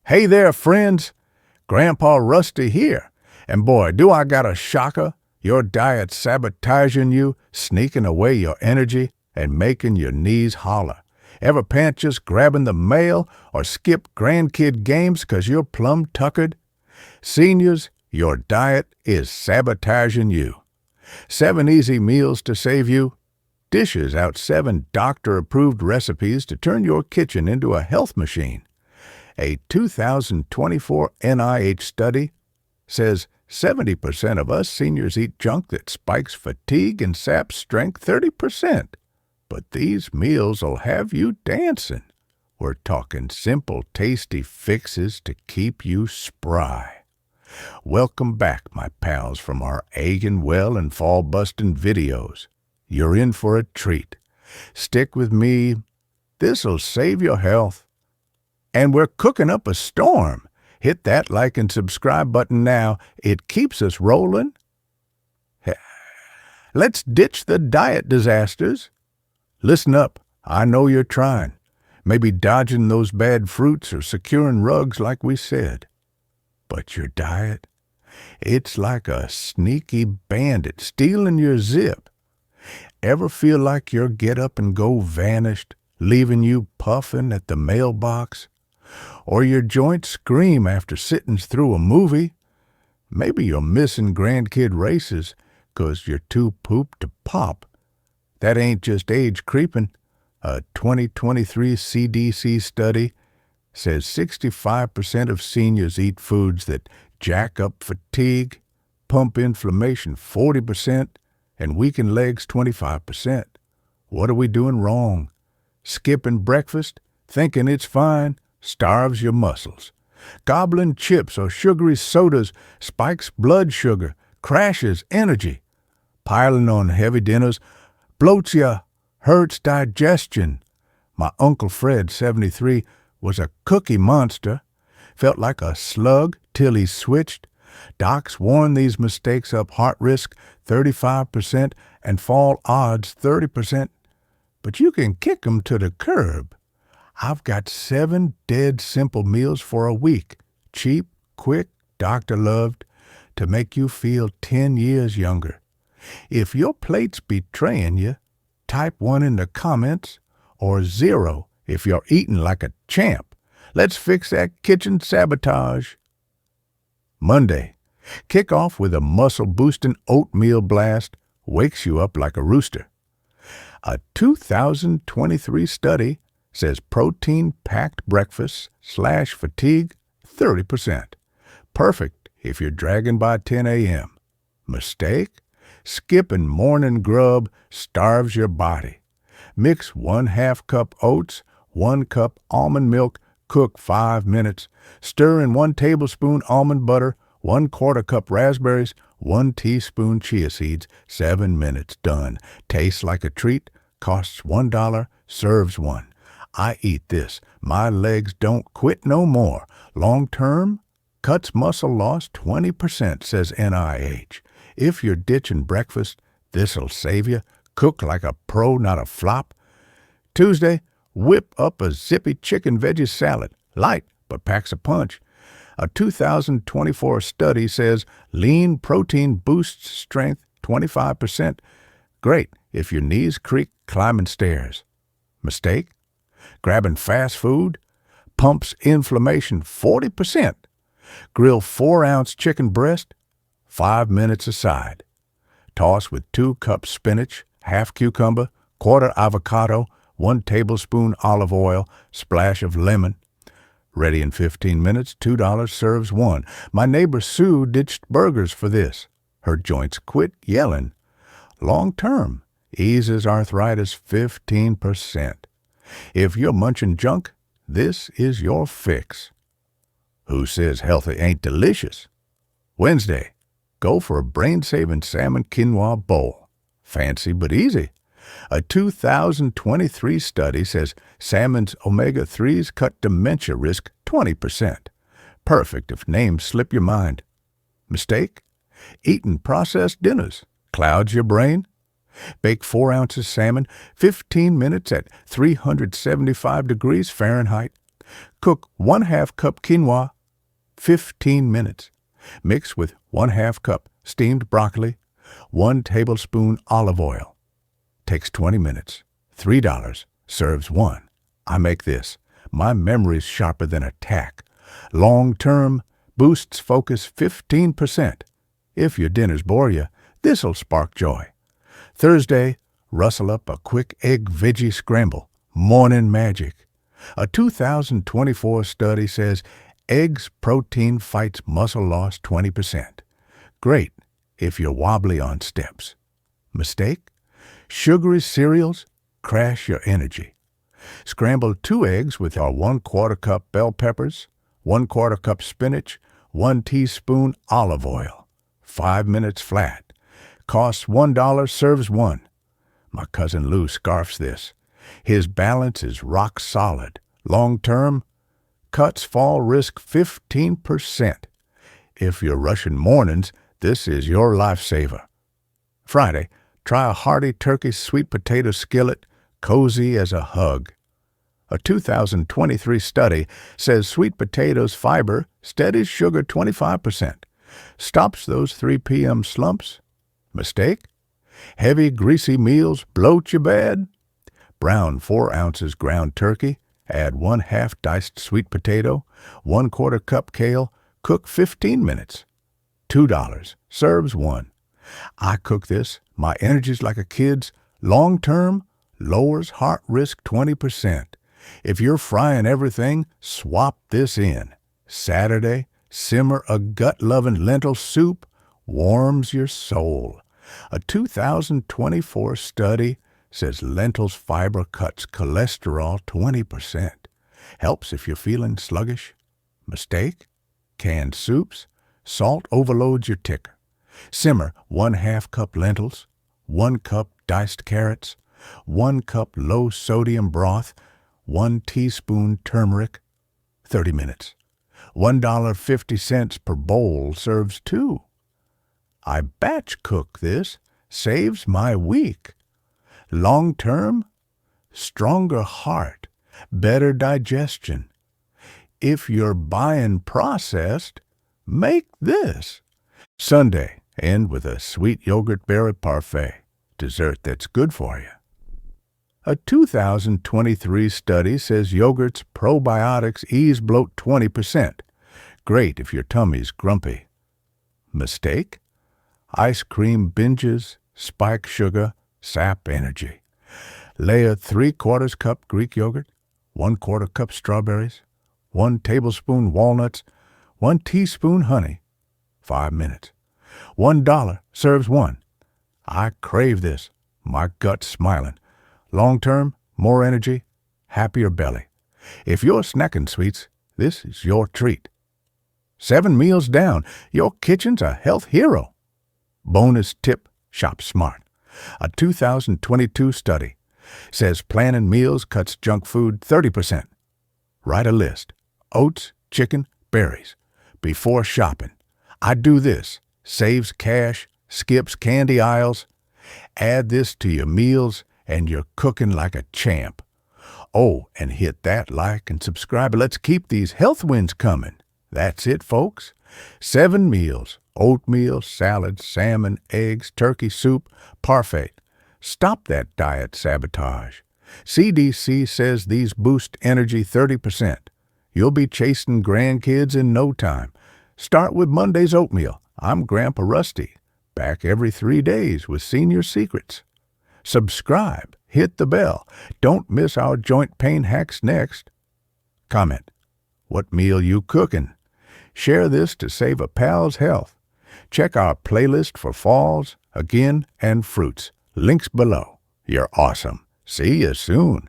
Hey there, friends. Grandpa Rusty here. And boy, do I got a shocker. Your diet's sabotaging you, sneaking away your energy, and making your knees holler. Ever pant just grabbing the mail or skip grandkid games 'cause you're plumb tuckered? Seniors, your diet is sabotaging you. 7 easy meals to save you. Dishes out 7 doctor-approved recipes to turn your kitchen into a health machine. A 2024 NIH study says 70% of us seniors eat junk that spikes fatigue and saps strength 30%. But these meals will have you dancing. We're talking simple, tasty fixes to keep you spry. Welcome back, my pals, from our Egging Well and Fall Bustin' videos. You're in for a treat. Stick with me. This'll save your health. And we're cooking up a storm. Hit that like and subscribe button now. It keeps us rolling. Let's ditch the diet disasters. Listen up. I know you're trying. Maybe dodging those bad fruits or securing rugs like we said. But your diet, it's like a sneaky bandit stealing your zip. Ever feel like your get-up-and-go vanished, leaving you puffing at the mailbox? Or your joints scream after sitting through a movie? Maybe you're missing grandkid races 'cause you're too pooped to pop. That ain't just age creeping. A 2023 CDC study says 65% of seniors eat foods that jack up fatigue, pump inflammation 40%, and weaken legs 25%. What are we doing wrong? Skipping breakfast, thinking it's fine, starves your muscles. Gobbling chips or sugary sodas spikes blood sugar, crashes energy. Piling on heavy dinners bloats ya, hurts digestion. My Uncle Fred, 73, was a cookie monster. Felt like a slug till he switched. Docs warn these mistakes up heart risk 35% and fall odds 30%. But you can kick 'em to the curb. I've got 7 dead simple meals for a week. Cheap, quick, doctor-loved, to make you feel 10 years younger. If your plate's betraying you, type 1 in the comments, or 0 if you're eating like a champ. Let's fix that kitchen sabotage. Monday, kick off with a muscle-boosting oatmeal blast. Wakes you up like a rooster. A 2023 study says protein-packed breakfast / fatigue 30%. Perfect if you're dragging by 10 a.m. Mistake? Skipping morning grub starves your body. Mix 1/2 cup oats, 1 cup almond milk, cook 5 minutes. Stir in 1 tablespoon almond butter, 1/4 cup raspberries, 1 teaspoon chia seeds, 7 minutes. Done. Tastes like a treat, costs $1, serves 1. I eat this. My legs don't quit no more. Long term, cuts muscle loss 20%, says NIH. If you're ditching breakfast, this'll save you. Cook like a pro, not a flop. Tuesday, whip up a zippy chicken veggie salad. Light, but packs a punch. A 2024 study says lean protein boosts strength 25%. Great if your knees creak climbing stairs. Mistake? Grabbing fast food pumps inflammation 40%. Grill 4-ounce chicken breast, 5 minutes aside. Toss with 2 cups spinach, half cucumber, 1/4 avocado, 1 tablespoon olive oil, splash of lemon. Ready in 15 minutes, $2 serves 1. My neighbor Sue ditched burgers for this. Her joints quit yelling. Long term, eases arthritis 15%. If you're munching junk, this is your fix. Who says healthy ain't delicious? Wednesday, go for a brain-saving salmon quinoa bowl. Fancy but easy. A 2023 study says salmon's omega-3s cut dementia risk 20%. Perfect if names slip your mind. Mistake? Eating processed dinners clouds your brain. Bake 4 ounces salmon, 15 minutes at 375 degrees Fahrenheit. Cook 1/2 cup quinoa, 15 minutes. Mix with 1/2 cup steamed broccoli, 1 tablespoon olive oil. Takes 20 minutes. $3. Serves 1. I make this. My memory's sharper than a tack. Long term, boosts focus 15%. If your dinners bore you, this'll spark joy. Thursday, rustle up a quick egg veggie scramble. Morning magic. A 2024 study says eggs protein fights muscle loss 20%. Great if you're wobbly on steps. Mistake? Sugary cereals crash your energy. Scramble 2 eggs with our 1/4 cup bell peppers, 1/4 cup spinach, 1 teaspoon olive oil. 5 minutes flat. Costs $1, serves 1. My cousin Lou scarfs this. His balance is rock solid. Long term, cuts fall risk 15%. If you're rushing mornings, this is your lifesaver. Friday, try a hearty turkey sweet potato skillet, cozy as a hug. A 2023 study says sweet potatoes fiber steadies sugar 25%. Stops those 3 p.m. slumps. Mistake? Heavy, greasy meals bloat you bad? Brown 4 ounces ground turkey, add 1/2 diced sweet potato, 1/4 cup kale, cook 15 minutes. $2, serves 1. I cook this, my energy's like a kid's. Long term, lowers heart risk 20%. If you're frying everything, swap this in. Saturday, simmer a gut-loving lentil soup, warms your soul. A 2024 study says lentils fiber cuts cholesterol 20%. Helps if you're feeling sluggish. Mistake? Canned soups? Salt overloads your ticker. Simmer 1/2 cup lentils, 1 cup diced carrots, 1 cup low-sodium broth, 1 teaspoon turmeric. 30 minutes. $1.50 per bowl serves 2. I batch cook this, saves my week. Long term, stronger heart, better digestion. If you're buying processed, make this. Sunday, end with a sweet yogurt berry parfait, dessert that's good for you. A 2023 study says yogurt's probiotics ease bloat 20%. Great if your tummy's grumpy. Mistake? Ice cream binges, spike sugar, sap energy. Layer 3/4 cup Greek yogurt, 1/4 cup strawberries, 1 tablespoon walnuts, 1 teaspoon honey. 5 minutes. $1, serves 1. I crave this. My gut's smiling. Long term, more energy, happier belly. If you're snacking sweets, this is your treat. 7 meals down, your kitchen's a health hero. Bonus tip, shop smart. A 2022 study says planning meals cuts junk food 30%. Write a list. Oats, chicken, berries. Before shopping. I do this. Saves cash, skips candy aisles. Add this to your meals and you're cooking like a champ. Oh, and hit that like and subscribe. Let's keep these health wins coming. That's it, folks. 7 meals. Oatmeal, salad, salmon, eggs, turkey soup, parfait. Stop that diet sabotage. CDC says these boost energy 30%. You'll be chasing grandkids in no time. Start with Monday's oatmeal. I'm Grandpa Rusty. Back every 3 days with Senior Secrets. Subscribe. Hit the bell. Don't miss our joint pain hacks next. Comment. What meal you cooking? Share this to save a pal's health. Check our playlist for falls, again, and fruits. Links below. You're awesome. See you soon.